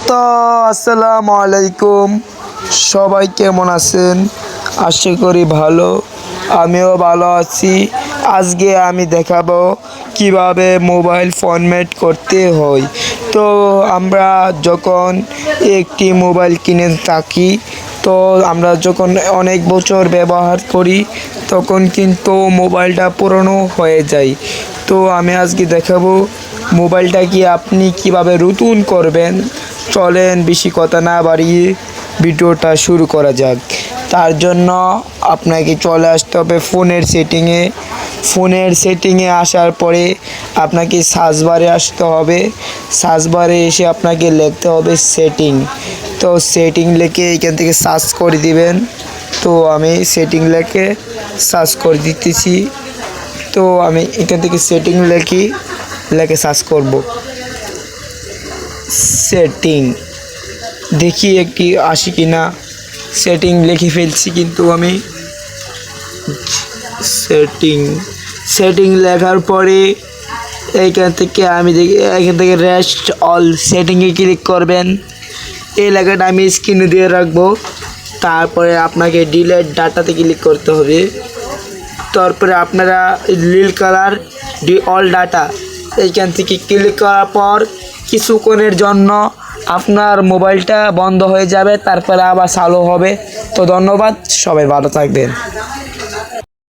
তো আসসালামু আলাইকুম, সবাই কেমন আছেন? আশা করি ভালো। আমিও ভালো আছি। আজকে আমি দেখাবো কিভাবে মোবাইল ফরম্যাট করতে হয়। তো আমরা যখন একটি মোবাইল কিনে থাকি, তো আমরা যখন অনেক বছর ব্যবহার করি তখন কিন্তু মোবাইলটা পুরনো হয়ে যায়। তো আমি আজকে দেখাবো মোবাইলটা কি আপনি কিভাবে নতুন করবেন। চলেন বেশি কথা না বাড়িয়ে ভিডিওটা শুরু করা যাক। তার জন্য আপনাকে চলে আসতে হবে ফোনের সেটিংয়ে আসার পরে আপনাকে সার্চ বারে আসতে হবে। সার্চ বারে এসে আপনাকে লিখতে হবে সেটিং। তো সেটিং লিখে এখান থেকে সার্চ করে দিবেন। তো আমি সেটিং লিখে সার্চ করে দিতেছি। তো আমি এখান থেকে সেটিং লিখে সার্চ করব। সেটিং দেখি একটি আসি কিনা। সেটিং লিখে ফেলছি কিন্তু আমি সেটিং লেখার পরে এখান থেকে রেস্ট অল সেটিংয়ে ক্লিক করবেন। এই লেখাটা আমি স্ক্রিনে দিয়ে রাখবো। তারপরে আপনাকে ডিলিট ডাটাতে ক্লিক করতে হবে। তারপরে আপনারা নীল কালার অল ডাটা এইখান থেকে ক্লিক করার পর কিছুক্ষণের জন্য আপনার মোবাইলটা বন্ধ হয়ে যাবে, তারপরে আবার চালু হবে। তো ধন্যবাদ, সবাই ভালো থাকবেন।